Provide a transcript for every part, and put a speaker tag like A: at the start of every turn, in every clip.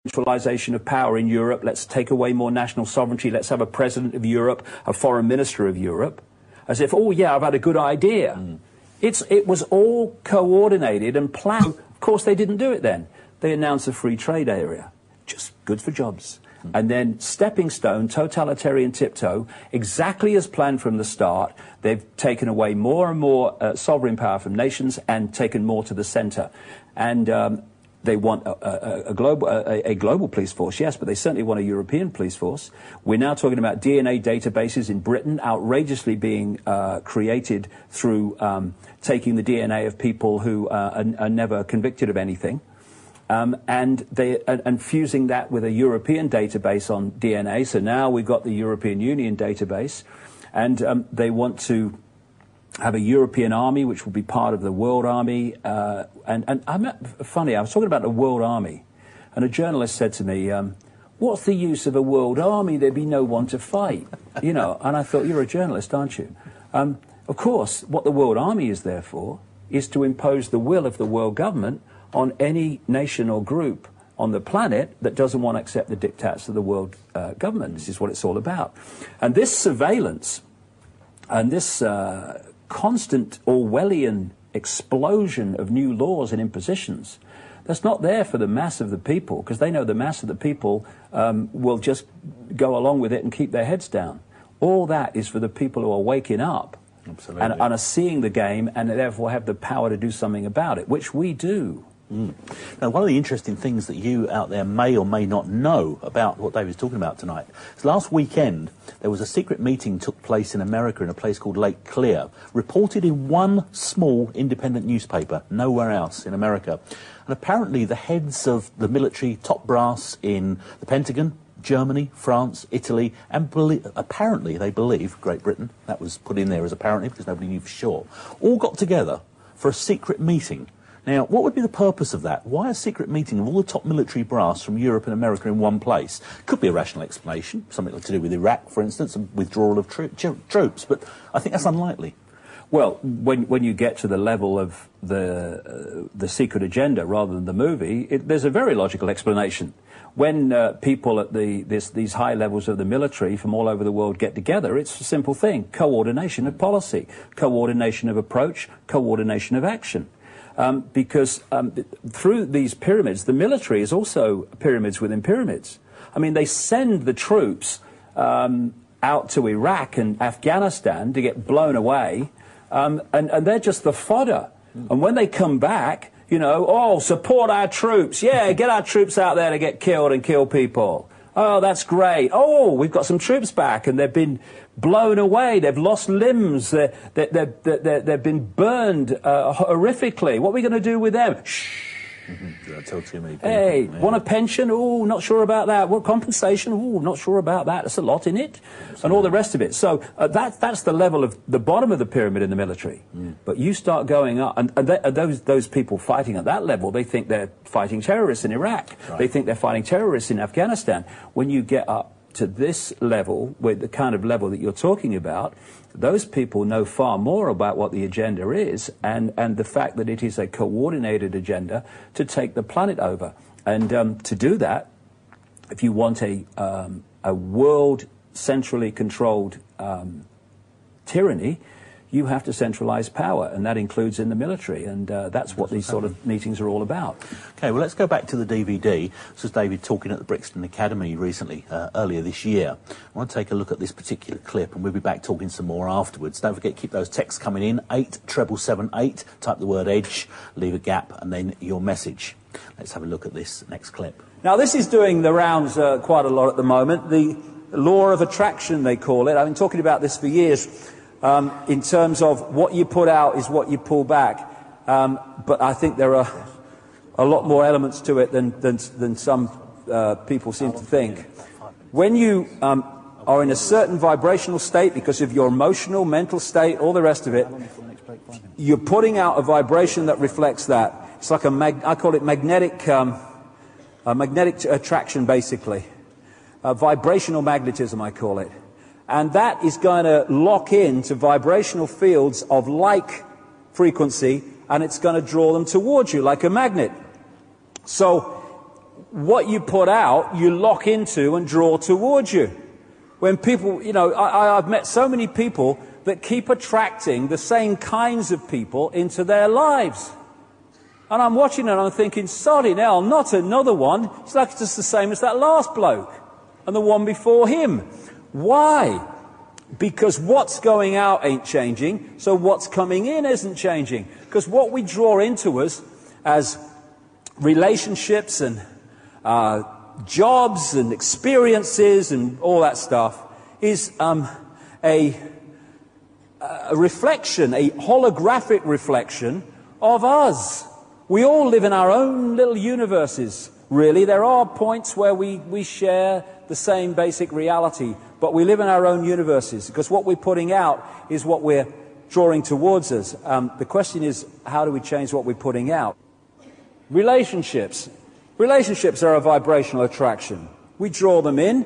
A: centralization of power in Europe. Let's take away more national sovereignty. Let's have a president of Europe, a foreign minister of Europe. As if, oh, yeah, I've had a good idea. It was all coordinated and planned. Of course, they didn't do it then. They announced a free trade area. Just good for jobs. And then stepping stone, totalitarian tiptoe, exactly as planned from the start. They've taken away more and more sovereign power from nations and taken more to the center. And they want a global police force, yes, but they certainly want a European police force. We're now talking about DNA databases in Britain outrageously being created through taking the DNA of people who are never convicted of anything. And fusing that with a European database on DNA. So now we've got the European Union database, and they want to have a European army, which will be part of the world army. And I'm funny, I was talking about the world army, and a journalist said to me, what's the use of a world army? There'd be no one to fight, you know. And I thought, you're a journalist, aren't you? Of course, what the world army is there for is to impose the will of the world government on any nation or group on the planet that doesn't want to accept the diktats of the world government. This is what it's all about. And this surveillance and this constant Orwellian explosion of new laws and impositions, that's not there for the mass of the people, because they know the mass of the people will just go along with it and keep their heads down. All that is for the people who are waking up and are seeing the game and therefore have the power to do something about it, which we do.
B: Now, one of the interesting things that you out there may or may not know about what David's talking about tonight is last weekend there was a secret meeting took place in America in a place called Lake Clear, reported in one small independent newspaper, nowhere else in America. And apparently the heads of the military top brass in the Pentagon, Germany, France, Italy, and apparently they believe Great Britain, that was put in there as apparently because nobody knew for sure, all got together for a secret meeting. Now, what would be the purpose of that? Why a secret meeting of all the top military brass from Europe and America in one place? Could be a rational explanation, something to do with Iraq, for instance, and withdrawal of troops, but I think that's unlikely.
A: Well, when you get to the level of the secret agenda rather than the movie, there's a very logical explanation. When people at these high levels of the military from all over the world get together, it's a simple thing: coordination of policy, coordination of approach, coordination of action. Because through these pyramids, the military is also pyramids within pyramids. I mean, they send the troops out to Iraq and Afghanistan to get blown away, and they're just the fodder. And when they come back, you know, oh, support our troops. Yeah, get our troops out there to get killed and kill people. Oh, that's great. Oh, we've got some troops back, and they've been blown away. They've lost limbs. They've been burned horrifically. What are we going to do with them? Shh.
B: Tell too many people.
A: Hey,
B: yeah.
A: Want a pension? Oh, not sure about that. What compensation? Oh, not sure about that. There's a lot in it, and all the rest of it. So that's the level of the bottom of the pyramid in the military. But you start going up, and those people fighting at that level, they think they're fighting terrorists in Iraq. Right. They think they're fighting terrorists in Afghanistan. When you get up to this level, with the kind of level that you're talking about, those people know far more about what the agenda is and the fact that it is a coordinated agenda to take the planet over. And to do that, if you want a world centrally controlled tyranny, you have to centralize power, and that includes in the military, and that's what these sort of meetings are all about.
B: Okay, well, let's go back to the DVD. This was David talking at the Brixton Academy recently, earlier this year. I want to take a look at this particular clip, and we'll be back talking some more afterwards. Don't forget, keep those texts coming in, 87778, type the word EDGE, leave a gap, and then your message. Let's have a look at this next clip.
A: Now, this is doing the rounds quite a lot at the moment. The law of attraction, they call it. I've been talking about this for years. In terms of what you put out is what you pull back. But I think there are a lot more elements to it than some people seem to think. When you are in a certain vibrational state because of your emotional, mental state, all the rest of it, you're putting out a vibration that reflects that. It's like I call it magnetic attraction, basically. Vibrational magnetism, I call it. And that is going to lock into vibrational fields of like frequency, and it's going to draw them towards you like a magnet. So what you put out, you lock into and draw towards you. When people, you know, I've met so many people that keep attracting the same kinds of people into their lives. And I'm watching it and I'm thinking, soddy hell, not another one. It's like just the same as that last bloke and the one before him. Why? Because what's going out ain't changing, so what's coming in isn't changing. Because what we draw into us as relationships and jobs and experiences and all that stuff is a reflection, a holographic reflection of us. We all live in our own little universes, really. There are points where we share the same basic reality, but we live in our own universes, because what we're putting out is what we're drawing towards us. The question is, how do we change what we're putting out? Relationships. Relationships are a vibrational attraction. We draw them in.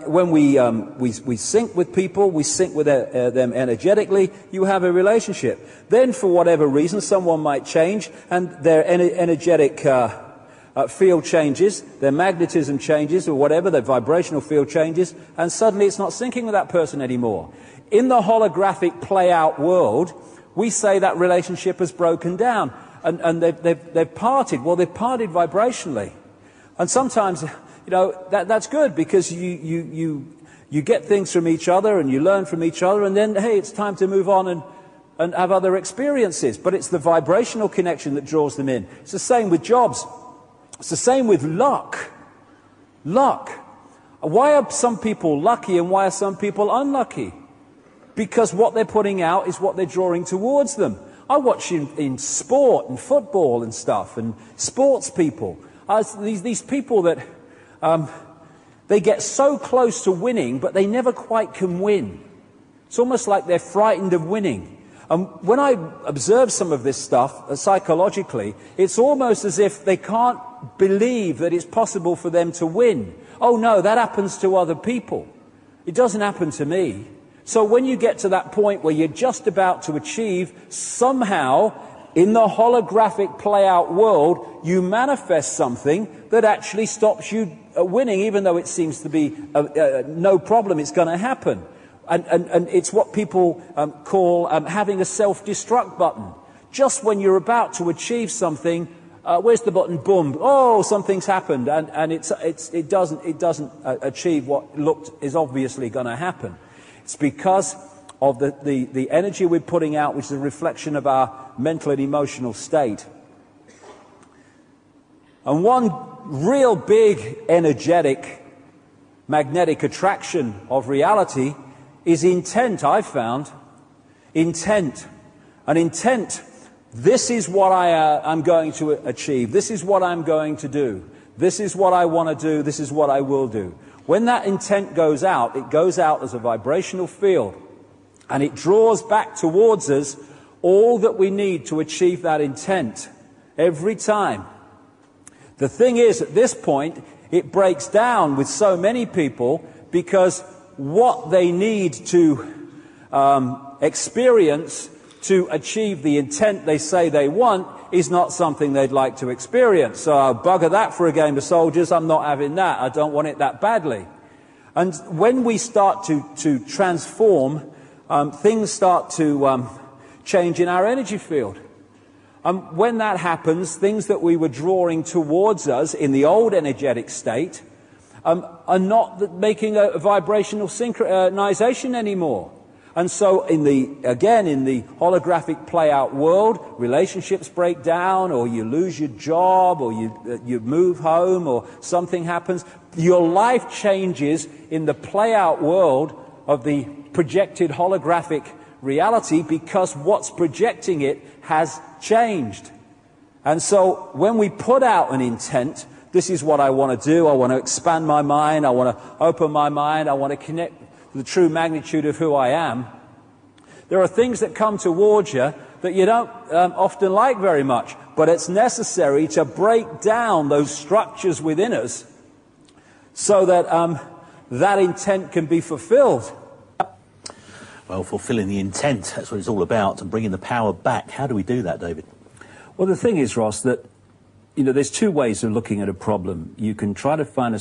A: When we sync with people, we sync with them energetically, you have a relationship. Then, for whatever reason, someone might change, and their energetic field changes, their magnetism changes, or whatever, their vibrational field changes, and suddenly it's not syncing with that person anymore. In the holographic play-out world, we say that relationship has broken down, and they've parted. Well, they've parted vibrationally. And sometimes, you know, that's good, because you get things from each other and you learn from each other, and then, hey, it's time to move on and have other experiences. But it's the vibrational connection that draws them in. It's the same with jobs. It's the same with luck. Luck. Why are some people lucky and why are some people unlucky? Because what they're putting out is what they're drawing towards them. I watch in sport and football and stuff, and sports people. These people that they get so close to winning, but they never quite can win. It's almost like they're frightened of winning. And when I observe some of this stuff psychologically, it's almost as if they can't believe that it's possible for them to win. Oh no, that happens to other people. It doesn't happen to me. So when you get to that point where you're just about to achieve, somehow in the holographic play-out world, you manifest something that actually stops you winning, even though it seems to be no problem, it's going to happen. And it's what people call having a self-destruct button. Just when you're about to achieve something, where's the button? Boom! Oh, something's happened, and it doesn't achieve what is obviously going to happen. It's because of the energy we're putting out, which is a reflection of our mental and emotional state. And one real big energetic magnetic attraction of reality is intent, I've found. Intent. An intent. This is what I'm going to achieve. This is what I'm going to do. This is what I want to do. This is what I will do. When that intent goes out, it goes out as a vibrational field, and it draws back towards us all that we need to achieve that intent every time. The thing is, at this point, it breaks down with so many people because what they need to experience to achieve the intent they say they want is not something they'd like to experience. So I'll bugger that for a game of soldiers. I'm not having that. I don't want it that badly. And when we start to transform, things start to change in our energy field. When that happens, things that we were drawing towards us in the old energetic state are not making a vibrational synchronization anymore. And so in the holographic play-out world, relationships break down, or you lose your job, or you move home, or something happens. Your life changes in the play-out world of the projected holographic reality because what's projecting it has changed. And so when we put out an intent, this is what I want to do, I want to expand my mind, I want to open my mind, I want to connect the true magnitude of who I am, there are things that come towards you that you don't often like very much, but it's necessary to break down those structures within us so that that intent can be fulfilled.
B: Well, fulfilling the intent, that's what it's all about, and bringing the power back. How do we do that, David?
A: Well, the thing is, Ross, that you know, there's two ways of looking at a problem. You can try to find a